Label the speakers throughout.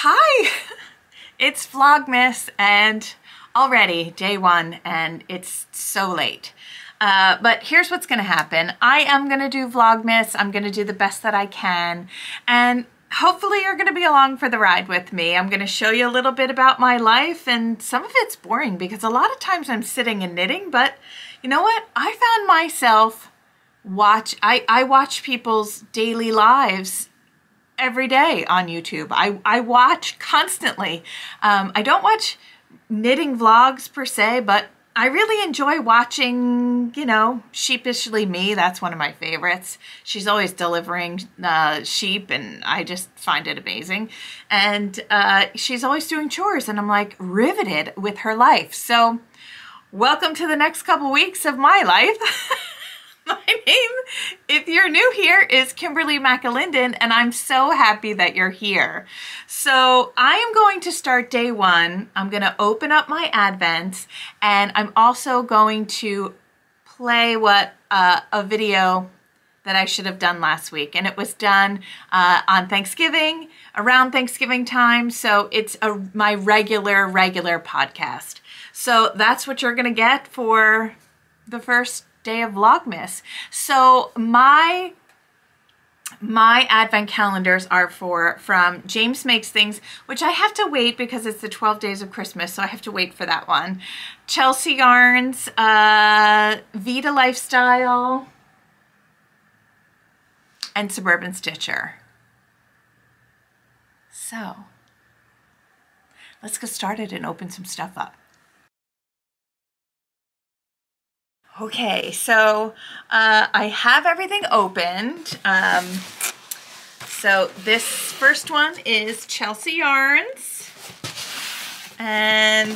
Speaker 1: Hi, it's Vlogmas and already day one and it's so late. But here's what's gonna happen. I am gonna do Vlogmas. I'm gonna do the best that I can. And hopefully you're gonna be along for the ride with me. I'm gonna show you a little bit about my life, and some of it's boring because a lot of times I'm sitting and knitting, but you know what? I found myself I watch people's daily lives every day on YouTube. I watch constantly. I don't watch knitting vlogs per se, but I really enjoy watching, you know, Sheepishly Me. That's one of my favorites. She's always delivering sheep, and I just find it amazing. And she's always doing chores, and I'm like riveted with her life. So welcome to the next couple weeks of my life. My name, if you're new here, is Kimberly McAlinden, and I'm so happy that you're here. So I am going to start day one. I'm going to open up my Advents, and I'm also going to play a video that I should have done last week, and it was done on Thanksgiving, around Thanksgiving time. So it's my regular podcast. So that's what you're going to get for the first day of Vlogmas. So my advent calendars are from James Makes Things, which I have to wait because it's the 12 days of Christmas, so I have to wait for that one. Chelsea Yarns, Vida Lifestyle, and Suburban Stitcher. So let's get started and open some stuff up. Okay, so I have everything opened. So this first one is Chelsea Yarns, and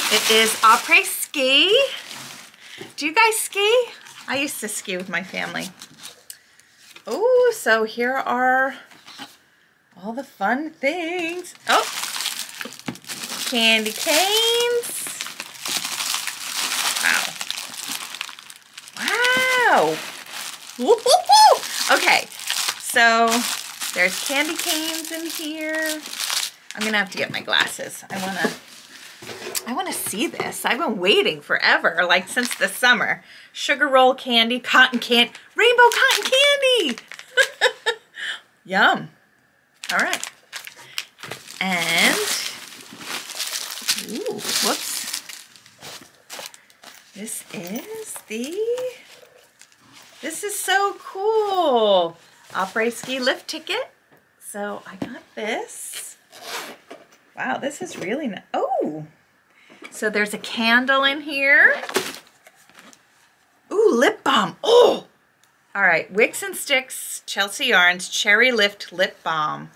Speaker 1: it is après ski. Do you guys ski? I used to ski with my family. Oh, so here are all the fun things. Oh, candy canes. Wow. Okay, so there's candy canes in here. I'm gonna have to get my glasses. I wanna see this. I've been waiting forever, like since the summer. Sugar roll candy, cotton candy, rainbow cotton candy. Yum. All right. And, ooh, whoops. This is so cool. Après ski lift ticket. So I got this. Wow, this is really nice. Oh, so there's a candle in here. Ooh, lip balm. Oh, all right. Wicks and Sticks, Chelsea Yarns, Cherry Lift Lip Balm.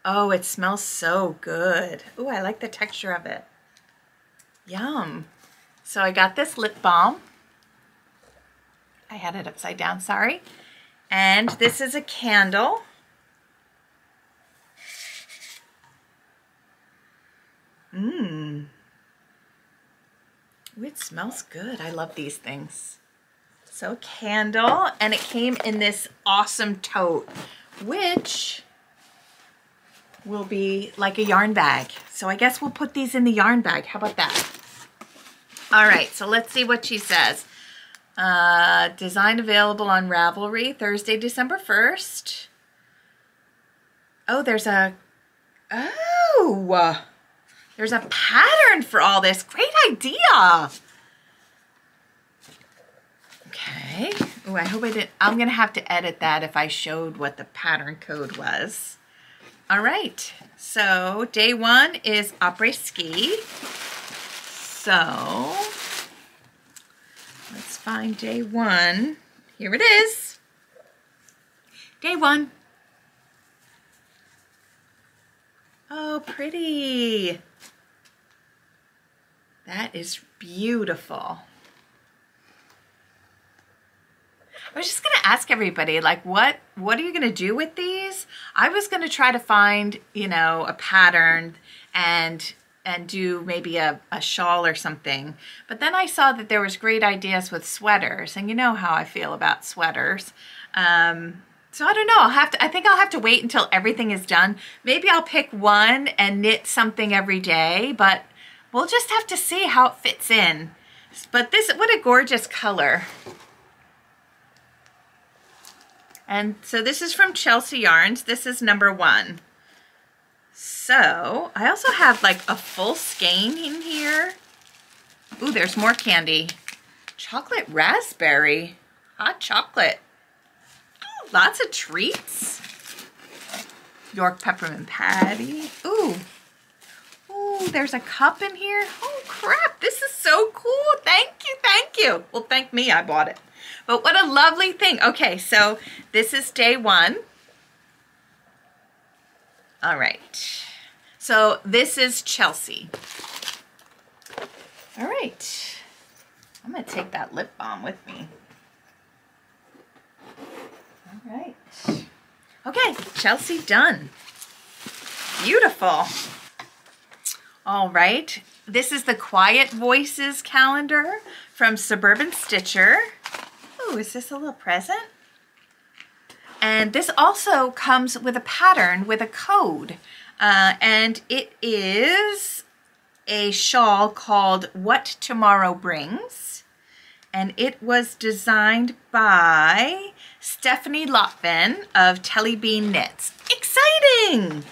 Speaker 1: Oh, it smells so good. Ooh, I like the texture of it. Yum. So I got this lip balm. I had it upside down, sorry. And this is a candle. Mmm. It smells good. I love these things. So candle, and it came in this awesome tote, which will be like a yarn bag. So I guess we'll put these in the yarn bag. How about that? All right, so let's see what she says. Design available on Ravelry, Thursday, December 1st. Oh, there's a pattern for all this. Great idea. Okay. Oh, I hope I didn't. I'm going to have to edit that if I showed what the pattern code was. All right. So day one is après ski. So let's find day one. Here it is. Day one. Oh, pretty. That is beautiful. I was just going to ask everybody, like, what are you going to do with these? I was going to try to find, you know, a pattern and do maybe a shawl or something. But then I saw that there was great ideas with sweaters, and you know how I feel about sweaters. So I don't know, I think I'll have to wait until everything is done. Maybe I'll pick one and knit something every day, but we'll just have to see how it fits in. But this, what a gorgeous color. And so this is from Chelsea Yarns. This is number 1. So I also have like a full skein in here. Ooh, there's more candy. Chocolate raspberry, hot chocolate. Ooh, lots of treats. York peppermint patty. Ooh. Ooh, there's a cup in here. Oh crap, this is so cool. Thank you, thank you. Well, thank me, I bought it. But what a lovely thing. Okay, so this is day 1. All right. So this is Chelsea. All right. I'm gonna take that lip balm with me. All right. Okay, Chelsea done. Beautiful. All right. This is the Quiet Voices calendar from Suburban Stitcher. Oh, is this a little present? And this also comes with a pattern with a code. And it is a shawl called What Tomorrow Brings. And it was designed by Stephanie Lotvin of Telly Bean Knits. Exciting!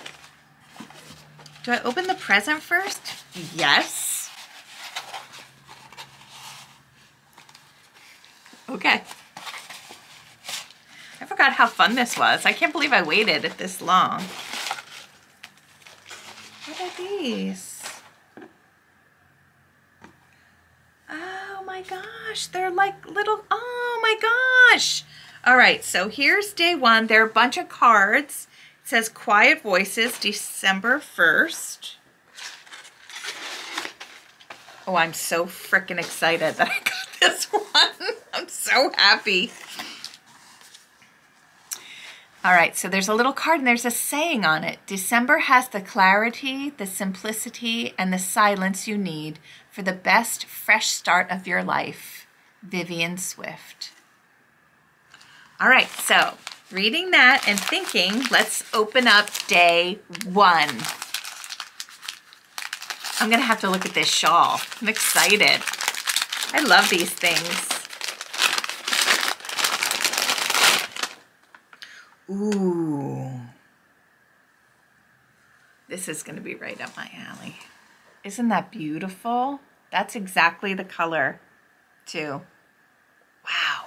Speaker 1: Do I open the present first? Yes. Okay. I forgot how fun this was. I can't believe I waited this long. What are these? Oh my gosh, they're like little, oh my gosh. All right, so here's day 1. There are a bunch of cards. It says Quiet Voices, December 1st. Oh, I'm so freaking excited that I got this one. I'm so happy. All right, so there's a little card and there's a saying on it. December has the clarity, the simplicity, and the silence you need for the best fresh start of your life. Vivian Swift. All right, so reading that and thinking, let's open up day 1. I'm gonna have to look at this shawl. I'm excited. I love these things. Ooh. This is gonna be right up my alley. Isn't that beautiful? That's exactly the color, too. Wow.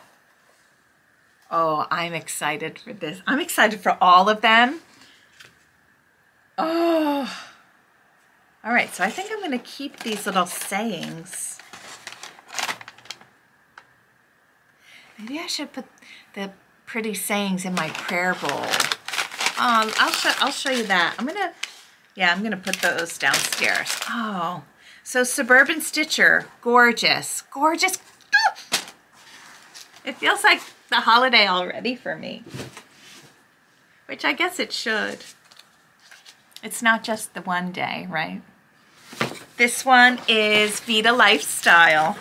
Speaker 1: Oh, I'm excited for this. I'm excited for all of them. Oh. All right, so I think I'm gonna keep these little sayings. Maybe I should put the pretty sayings in my prayer bowl. I'll show you that. I'm gonna put those downstairs. Oh, so Suburban Stitcher, gorgeous, gorgeous. It feels like the holiday already for me, which I guess it should. It's not just the one day, right? This one is Vida Lifestyle.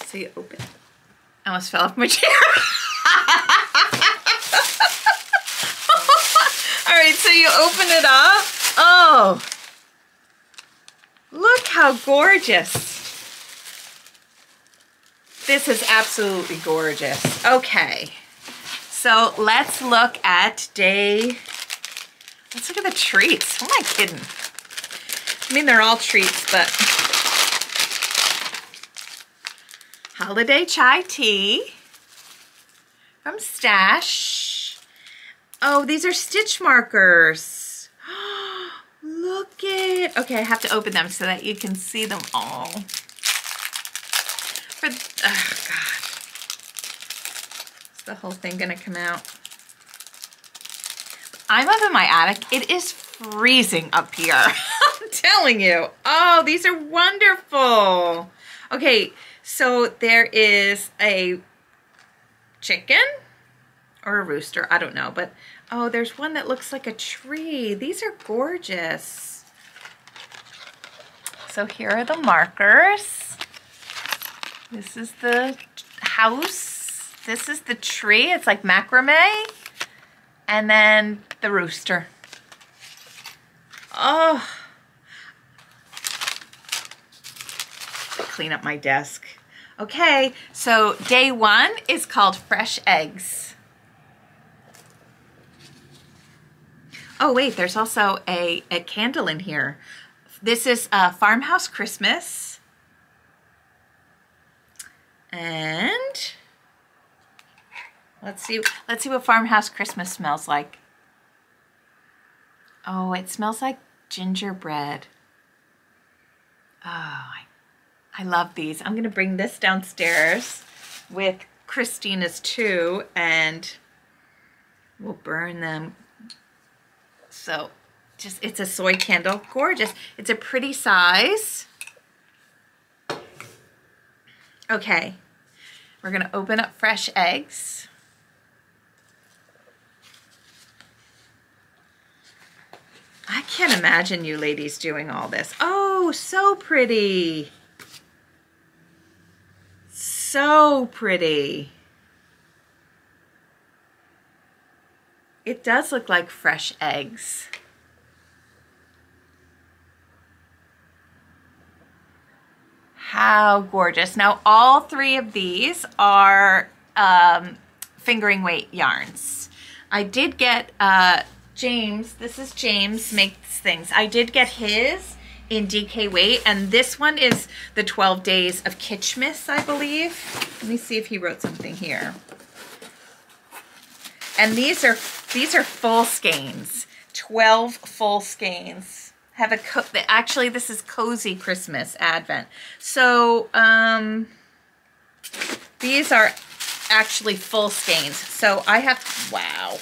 Speaker 1: So you open it. I almost fell off my chair. All right, so you open it up. Oh, look how gorgeous. This is absolutely gorgeous. Okay, so let's look at let's look at the treats. Who am I kidding? I mean, they're all treats, but holiday chai tea from Stash. Oh, these are stitch markers. Look it. Okay, I have to open them so that you can see them all. Oh God. Is the whole thing gonna come out? I'm up in my attic. It is freezing up here. I'm telling you. Oh, these are wonderful. Okay, so there is a chicken or a rooster, I don't know, but oh, there's one that looks like a tree. These are gorgeous. So here are the markers. This is the house. This is the tree. It's like macrame. And then the rooster. Oh. Clean up my desk. Okay, so day one is called fresh eggs. Oh wait, there's also a candle in here. This is Farmhouse Christmas. And let's see what Farmhouse Christmas smells like. Oh, it smells like gingerbread. Oh, I love these. I'm gonna bring this downstairs with Christina's too, and we'll burn them. So it's a soy candle, gorgeous. It's a pretty size. Okay, we're gonna open up fresh eggs. I can't imagine you ladies doing all this. Oh, so pretty. So pretty. It does look like fresh eggs. How gorgeous. Now, all three of these are fingering weight yarns. I did get James, this is James makes things. I did get his in DK weight, and this one is the 12 days of Kitschmas, I believe. Let me see if he wrote something here. And these are full skeins, 12 full skeins. Have a actually this is Cozy Christmas Advent. So these are actually full skeins. So I have, wow.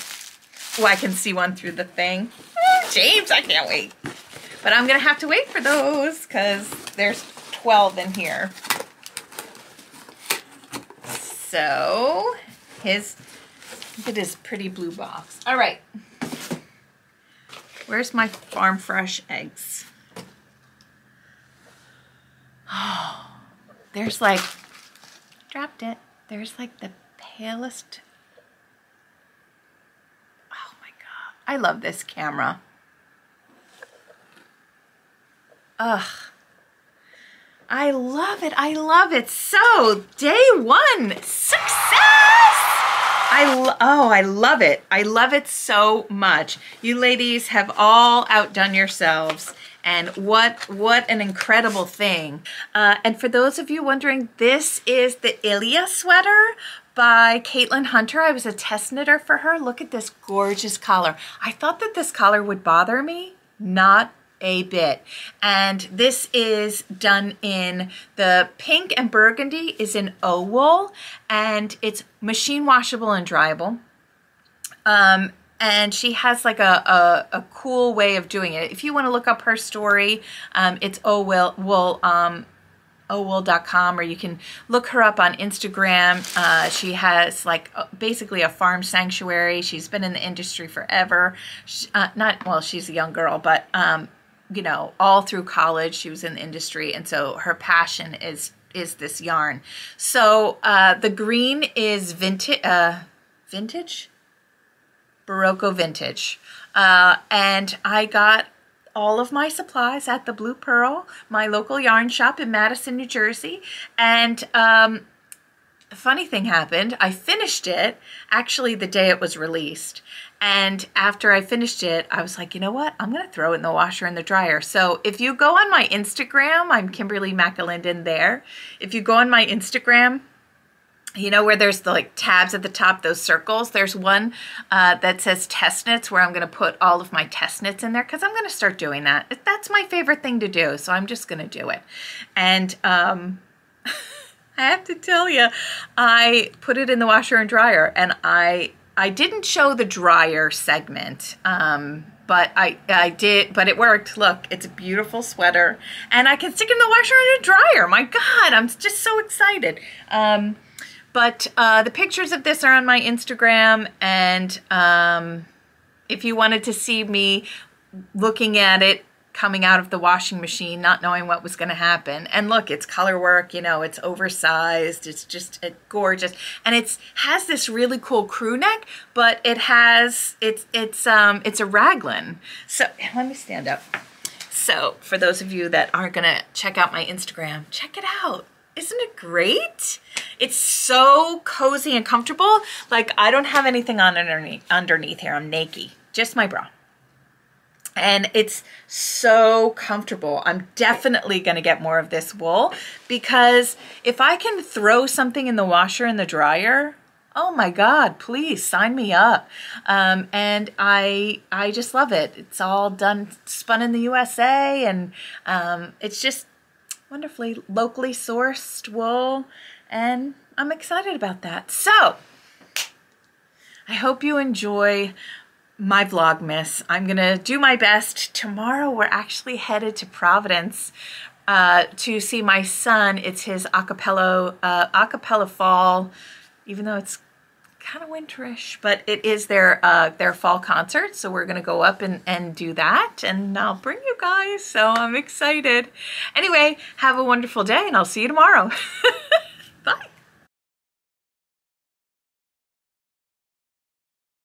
Speaker 1: Oh, I can see one through the thing. Oh, James, I can't wait. But I'm gonna have to wait for those because there's 12 in here. So look at his pretty blue box. All right. Where's my farm fresh eggs? Oh, there's like, dropped it. There's like the palest. Oh my God. I love this camera. Ugh. I love it. I love it. So, day one, success! I love it. I love it so much. You ladies have all outdone yourselves, and what an incredible thing. And for those of you wondering, this is the Ilya sweater by Caitlin Hunter. I was a test knitter for her. Look at this gorgeous collar. I thought that this collar would bother me. Not a bit. And this is done in the pink and burgundy is in O wool, and it's machine washable and dryable. And she has like a cool way of doing it. If you want to look up her story, it's owool.com, or you can look her up on Instagram. She has like basically a farm sanctuary. She's been in the industry forever. She's a young girl, but you know, all through college she was in the industry, and so her passion is this yarn. So the green is vintage, Barocco vintage, and I got all of my supplies at the Blue Pearl, my local yarn shop in Madison, New Jersey. And a funny thing happened. I finished it actually the day it was released. And after I finished it, I was like, you know what? I'm going to throw it in the washer and the dryer. So if you go on my Instagram, I'm Kimberly McAlinden there. If you go on my Instagram, you know where there's the like tabs at the top, those circles? There's one that says test knits, where I'm going to put all of my test knits in there because I'm going to start doing that. That's my favorite thing to do, so I'm just going to do it. And I have to tell you, I put it in the washer and dryer, and I didn't show the dryer segment, but I did, but it worked. Look, it's a beautiful sweater, and I can stick it in the washer and the dryer. My God, I'm just so excited. But the pictures of this are on my Instagram, and if you wanted to see me looking at it coming out of the washing machine, not knowing what was going to happen. And look, it's color work, you know, it's oversized. It's just gorgeous. And it's has this really cool crew neck, but it has, it's a raglan. So let me stand up. So for those of you that aren't going to check out my Instagram, check it out. Isn't it great? It's so cozy and comfortable. Like, I don't have anything on underneath here. I'm naked, just my bra. And it's so comfortable. I'm definitely going to get more of this wool, because if I can throw something in the washer and the dryer, oh my God, please sign me up. And I just love it. It's all done, spun in the USA, and it's just wonderfully locally sourced wool, and I'm excited about that. So I hope you enjoy my Vlogmas. I'm gonna do my best. Tomorrow we're actually headed to Providence to see my son. It's his acapella fall, even though it's kind of winterish, but it is their fall concert. So we're gonna go up and do that, and I'll bring you guys. So I'm excited. Anyway, have a wonderful day, and I'll see you tomorrow. Bye.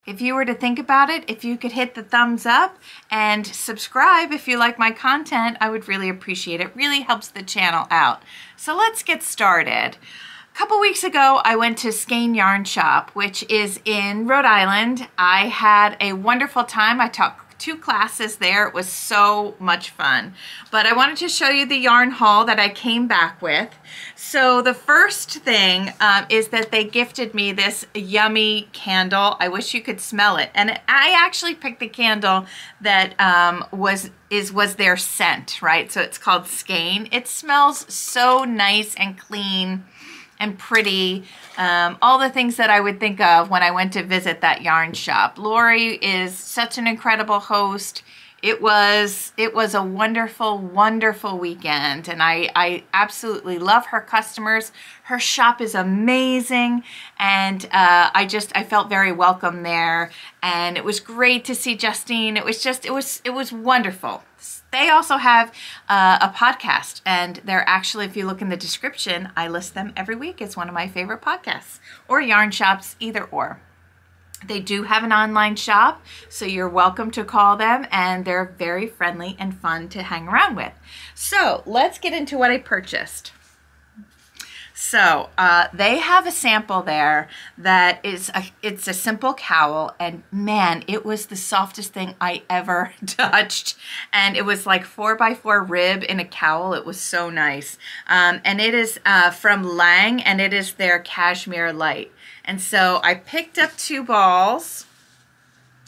Speaker 1: If you were to think about it, if you could hit the thumbs up and subscribe if you like my content, I would really appreciate it. It really helps the channel out. So let's get started. A couple weeks ago, I went to Skein Yarn Shop, which is in Rhode Island. I had a wonderful time. I took 2 classes there. It was so much fun. But I wanted to show you the yarn haul that I came back with. So the first thing is that they gifted me this yummy candle. I wish you could smell it. And I actually picked the candle that was their scent, right? So it's called Skein. It smells so nice and clean and pretty, all the things that I would think of when I went to visit that yarn shop. Lori is such an incredible host. It was a wonderful, wonderful weekend, and I absolutely love her customers. Her shop is amazing, and I felt very welcome there, and it was great to see Justine. It was wonderful. They also have a podcast, and they're actually, if you look in the description, I list them every week. It's one of my favorite podcasts, or yarn shops, either or. They do have an online shop, so you're welcome to call them, and they're very friendly and fun to hang around with. So let's get into what I purchased. So they have a sample there that it's a simple cowl, and man, it was the softest thing I ever touched. And it was like 4x4 rib in a cowl. It was so nice. And it is from Lang, and it is their Cashmere Light. And so I picked up 2 balls.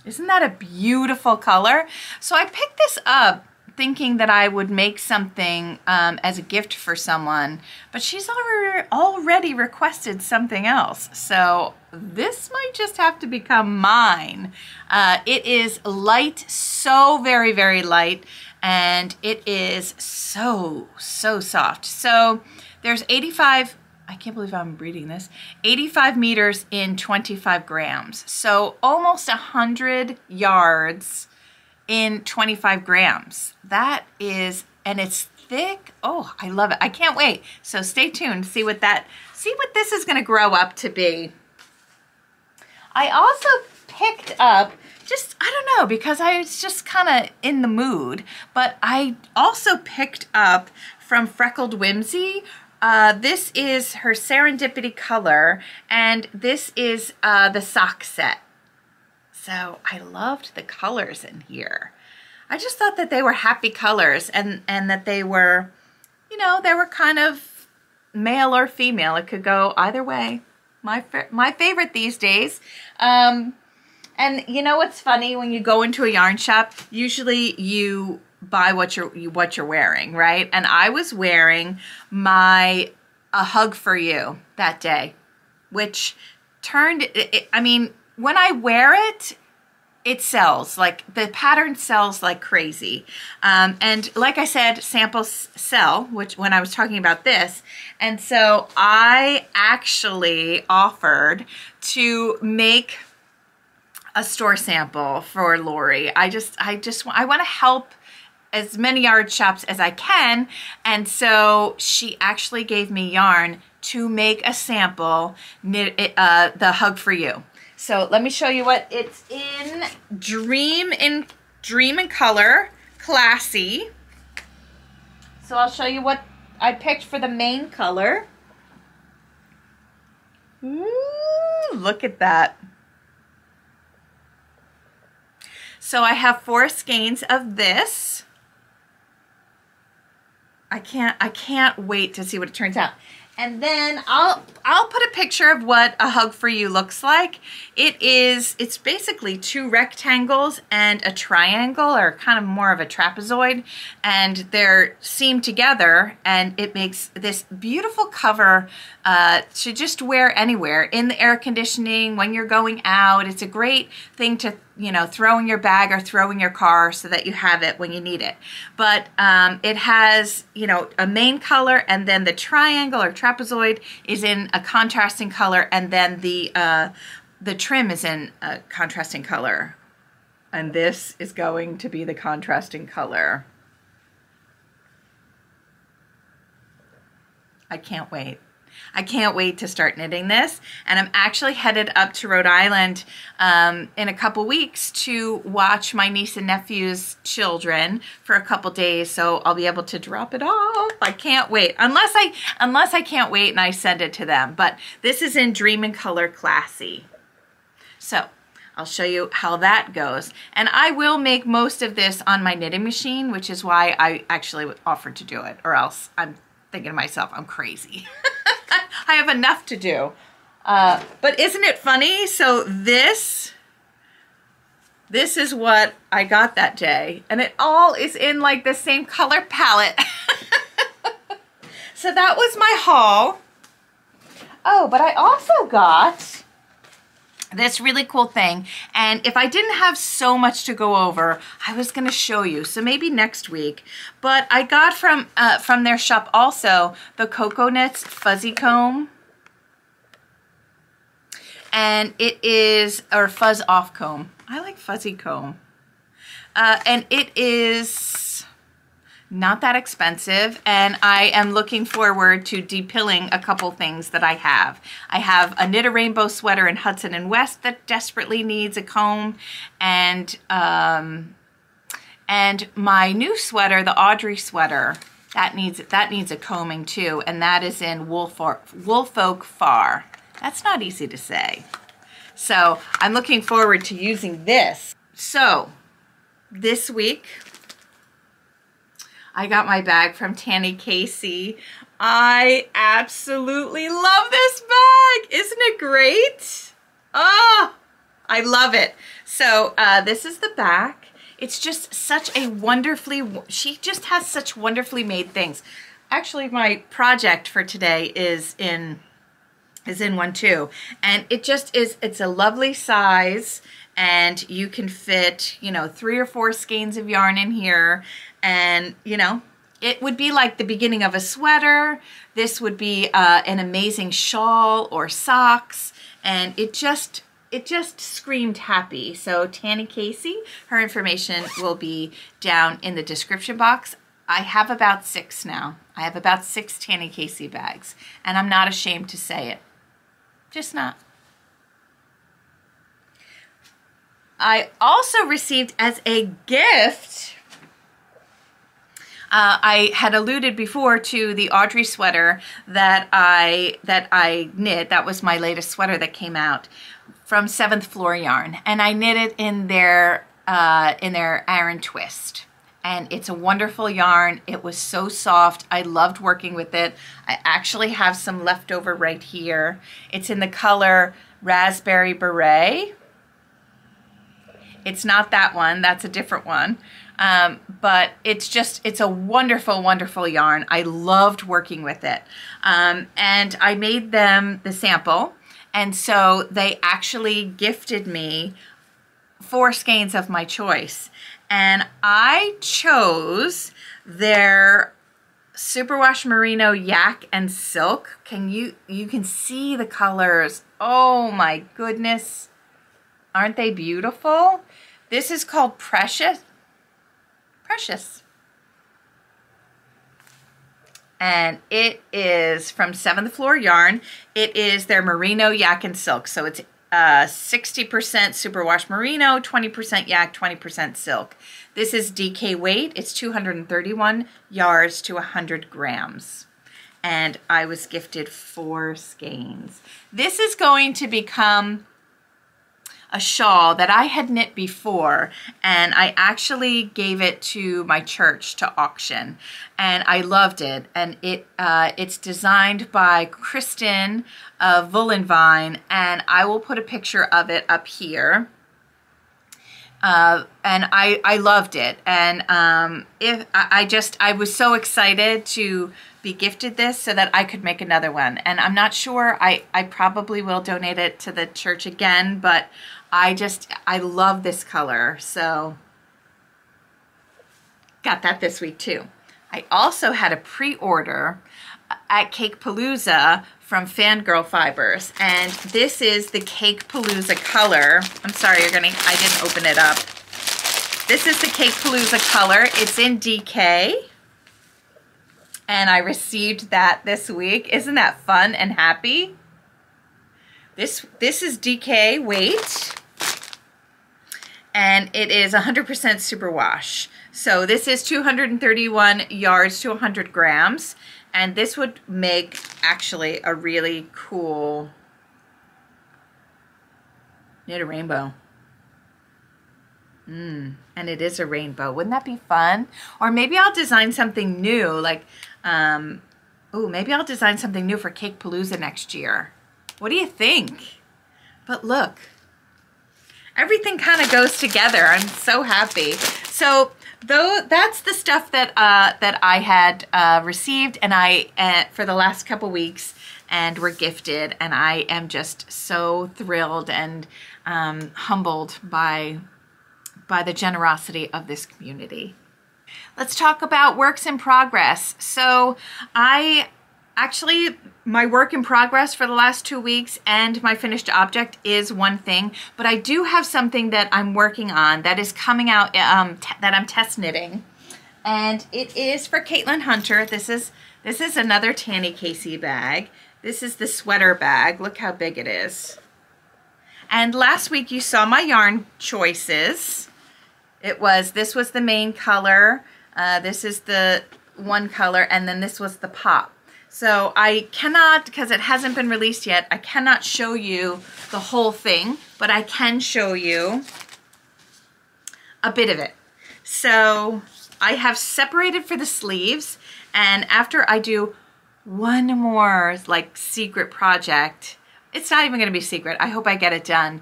Speaker 1: Isn't that a beautiful color? So I picked this up thinking that I would make something as a gift for someone, but she's already requested something else. So this might just have to become mine. It is light, so very, very light, and it is so, so soft. So there's 85, I can't believe I'm reading this, 85 meters in 25 grams. So almost 100 yards in 25 grams. That is, and it's thick. Oh, I love it. I can't wait. So stay tuned, see what this is gonna grow up to be. I also picked up, I don't know, because I was just kind of in the mood, but I also picked up from Freckled Whimsy. This is her Serendipity color, and this is the sock set. So I loved the colors in here. I just thought that they were happy colors, and that they were, you know, they were kind of male or female. It could go either way. My favorite these days. And you know what's funny? When you go into a yarn shop, usually you buy what you're wearing, right? And I was wearing a Hug for You that day, which turned, I mean, when I wear it, it sells. Like, the pattern sells like crazy. And like I said, samples sell, which when I was talking about this. And so I actually offered to make a store sample for Lori. I want to help as many yard shops as I can. And so she actually gave me yarn to make a sample, the Hug for You. So let me show you what it's in. Dream in Color, Classy. So I'll show you what I picked for the main color. Ooh, look at that. So I have 4 skeins of this. I can't wait to see what it turns out. And then I'll put a picture of what a Hug for You looks like. It's basically 2 rectangles and a triangle, or kind of more of a trapezoid, and they're seamed together, and it makes this beautiful cover to just wear anywhere, in the air conditioning, when you're going out. It's a great thing to, you know, throw in your bag or throw in your car so that you have it when you need it. But it has, you know, a main color, and then the triangle or trapezoid is in a contrasting color, and then the trim is in a contrasting color. And this is going to be the contrasting color. I can't wait. I can't wait to start knitting this, and I'm actually headed up to Rhode Island in a couple weeks to watch my niece and nephew's children for a couple days, so I'll be able to drop it off. I can't wait, unless I can't wait and I send it to them. But this is in Dream in Color, Classy. So I'll show you how that goes, and I will make most of this on my knitting machine, which is why I actually offered to do it, or else I'm thinking to myself, I'm crazy. I have enough to do. But isn't it funny? So this is what I got that day, and it all is in like the same color palette. So that was my haul. Oh, but I also got this really cool thing, and if I didn't have so much to go over, I was going to show you, so maybe next week. But I got from their shop also the Cocoa Knits Fuzzy Comb, and it is, or Fuzz Off Comb. I like Fuzzy Comb. And it is not that expensive, and I am looking forward to depilling a couple things that I have. I have a Knit a Rainbow sweater in Hudson and West that desperately needs a comb, and my new sweater, the Audrey sweater, that needs a combing too, and that is in Woolfolk Far. That's not easy to say. So I'm looking forward to using this. So this week, I got my bag from Tanny Casey. I absolutely love this bag. Isn't it great? Oh, I love it. So this is the back. It's just such a she just has such wonderfully made things. Actually, my project for today is in one too. And it just is, it's a lovely size, and you can fit, you know, 3 or 4 skeins of yarn in here. And, you know, it would be like the beginning of a sweater. This would be an amazing shawl or socks. And it just screamed happy. So Tanny Casey, her information will be down in the description box. I have about 6 now. I have about 6 Tanny Casey bags, and I'm not ashamed to say it. Just not. I also received as a gift, I had alluded before to the Audrey sweater that I knit. That was my latest sweater that came out from 7th Floor Yarn, and I knit it in their Aran Twist. And it's a wonderful yarn. It was so soft. I loved working with it. I actually have some leftover right here. It's in the color Raspberry Beret. It's not that one. That's a different one. But it's a wonderful, wonderful yarn. I loved working with it. And I made them the sample. And so they actually gifted me 4 skeins of my choice. And I chose their Superwash Merino Yak and Silk. You can see the colors. Oh my goodness. Aren't they beautiful? This is called Precious. Precious. and it is from 7th Floor Yarn. It is their merino yak and silk, so it's 60% superwash merino, 20% yak, 20% silk. This is DK weight. It's 231 yards to 100 grams. And I was gifted 4 skeins. This is going to become a shawl that I had knit before, and I actually gave it to my church to auction, and I loved it. And it's designed by Kristen of Vine, and I will put a picture of it up here. And I loved it, and I was so excited to be gifted this so that I could make another one. And I'm not sure, I probably will donate it to the church again, but I love this color, so got that this week too. I also had a pre-order at Cake Palooza from Fangirl Fibers, and this is the Cake Palooza color. I'm sorry, I didn't open it up. This is the Cake Palooza color. It's in DK, and I received that this week. Isn't that fun and happy? This is DK weight, and it is 100% superwash. So this is 231 yards to 100 grams, and this would make actually a really cool knit a rainbow. And it is a rainbow. Wouldn't that be fun? Or maybe I'll design something new, like, maybe I'll design something new for Cake Palooza next year. What do you think? But look, everything kind of goes together. I'm so happy. So that's the stuff that that I had received, and for the last couple weeks, and were gifted, and I am just so thrilled and humbled by the generosity of this community. Let's talk about works in progress. So my work in progress for the last 2 weeks and my finished object is one thing, but I do have something that I'm working on that is coming out, that I'm test knitting. And it is for Caitlin Hunter. This is another Tanny Casey bag. This is the sweater bag. Look how big it is. And last week you saw my yarn choices. This was the main color. This is the one color, and then this was the pop. So I cannot, because it hasn't been released yet, I cannot show you the whole thing, but I can show you a bit of it. So I have separated for the sleeves, and after I do one more like secret project, it's not even going to be secret, I hope I get it done,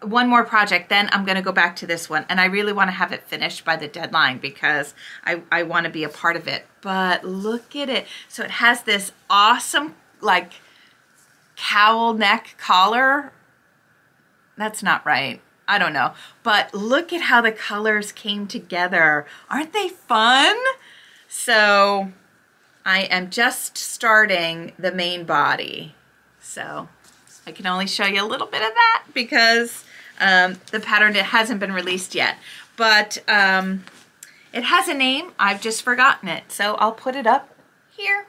Speaker 1: one more project, then I'm going to go back to this one, and I really want to have it finished by the deadline because I want to be a part of it. But look at it. So it has this awesome like cowl neck collar. That's not right. I don't know. But look at how the colors came together. Aren't they fun? So I am just starting the main body. So I can only show you a little bit of that because the pattern, it hasn't been released yet, but it has a name. I've just forgotten it, so I'll put it up here.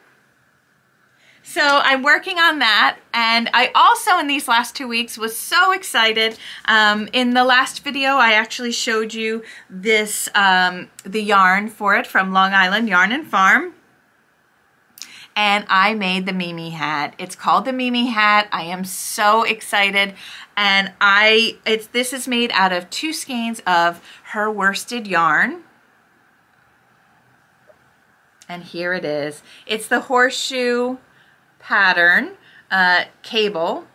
Speaker 1: So I'm working on that, and I also in these last 2 weeks was so excited. In the last video I actually showed you this the yarn for it from Long Island Yarn and Farm. And I made the Mimi hat. It's called the Mimi hat. I am so excited. And this is made out of 2 skeins of her worsted yarn. And here it is. It's the horseshoe pattern cable.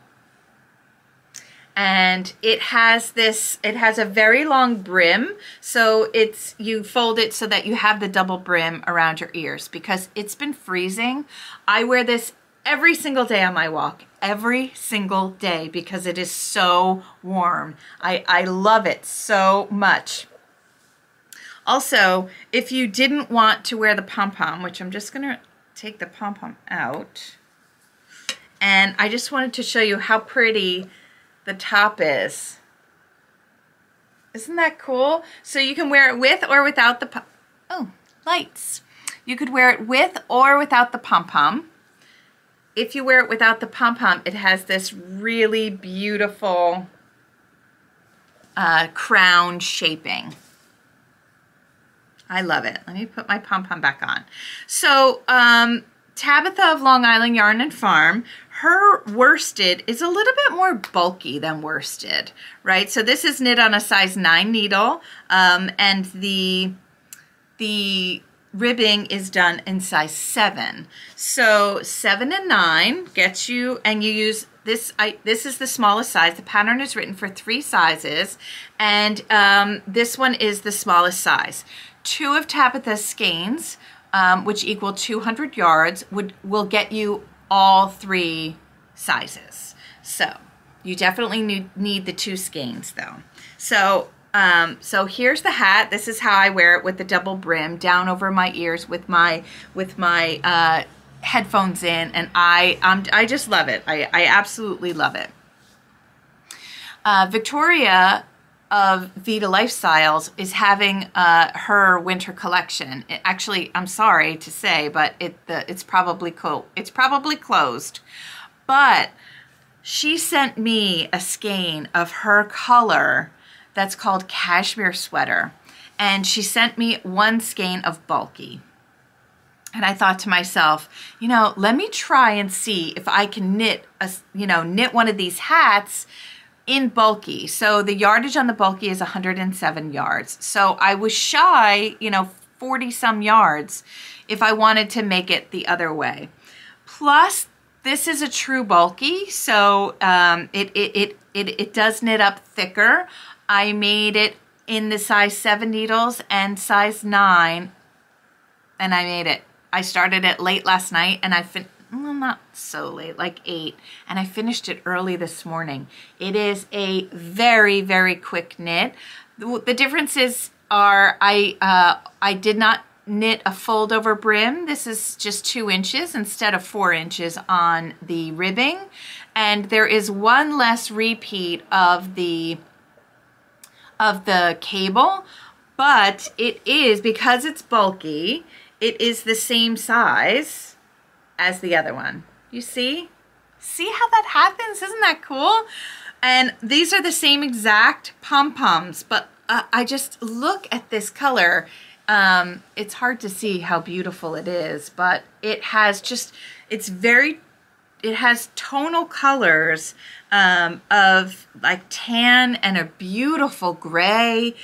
Speaker 1: And it has a very long brim, so you fold it so that you have the double brim around your ears because it's been freezing. I wear this every single day on my walk, every single day, because it is so warm. I love it so much. Also, if you didn't want to wear the pom-pom, which I'm just gonna take the pom-pom out, and I just wanted to show you how pretty the top is. Isn't that cool? So you can wear it with or without the lights. You could wear it with or without the pom-pom. If you wear it without the pom-pom, it has this really beautiful crown shaping. I love it. Let me put my pom-pom back on. So Tabitha of Long Island Yarn and Farm, her worsted is a little bit more bulky than worsted, right? So this is knit on a size 9 needle, and the ribbing is done in size 7. So 7 and 9 gets you, and you use this. This is the smallest size. The pattern is written for 3 sizes, and this one is the smallest size. 2 of Tabitha's skeins, which equal 200 yards, will get you all 3 sizes. So you definitely need the 2 skeins though. So so here's the hat. This is how I wear it, with the double brim down over my ears with my headphones in, and I just love it. I absolutely love it. Victoria of Vida Lifestyles is having her winter collection. Actually, I'm sorry to say, but it's probably closed. But she sent me a skein of her color that's called Cashmere Sweater, and she sent me 1 skein of bulky. And I thought to myself, you know, let me try and see if I can knit one of these hats in bulky. So the yardage on the bulky is 107 yards. So I was shy, 40 some yards if I wanted to make it the other way. Plus, this is a true bulky, so it does knit up thicker. I made it in the size 7 needles and size 9, and I made it. I started it late last night, and well, not so late, like 8, and I finished it early this morning. It is a very, very quick knit. The differences are I did not knit a fold over brim. This is just 2 inches instead of 4 inches on the ribbing, and there is 1 less repeat of the cable, but it is, because it's bulky, it is the same size as the other one. You see? See how that happens? Isn't that cool? And these are the same exact pom-poms, but I just look at this color. It's hard to see how beautiful it is, but it has it has tonal colors of like tan and a beautiful gray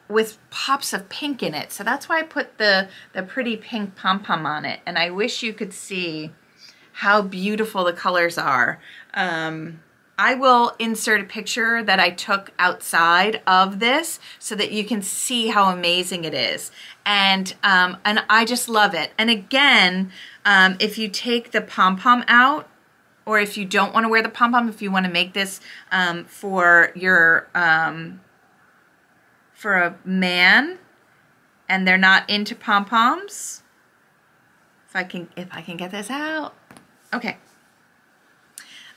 Speaker 1: with pops of pink in it. So that's why I put the pretty pink pom-pom on it. And I wish you could see how beautiful the colors are. I will insert a picture that I took outside of this so that you can see how amazing it is. And I just love it. And again, if you take the pom-pom out, or if you don't want to wear the pom-pom, if you want to make this for your for a man and they're not into pom-poms, if I can get this out. Okay.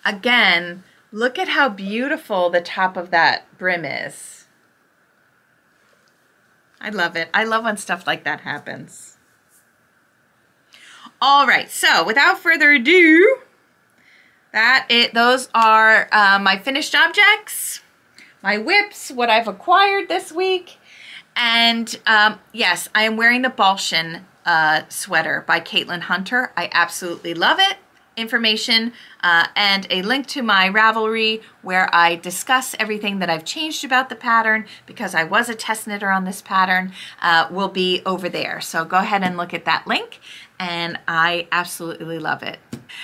Speaker 1: Again, look at how beautiful the top of that brim is. I love it. I love when stuff like that happens. All right, so without further ado, those are my finished objects, my whips, what I've acquired this week, and yes, I am wearing the Balshan sweater by Caitlin Hunter. I absolutely love it. Information and a link to my Ravelry where I discuss everything that I've changed about the pattern, because I was a test knitter on this pattern, will be over there. So go ahead and look at that link, and I absolutely love it.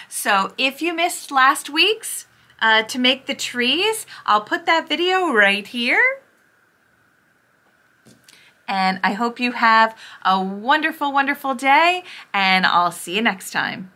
Speaker 1: So if you missed last week's to make the trees, I'll put that video right here. And I hope you have a wonderful, wonderful day, and I'll see you next time.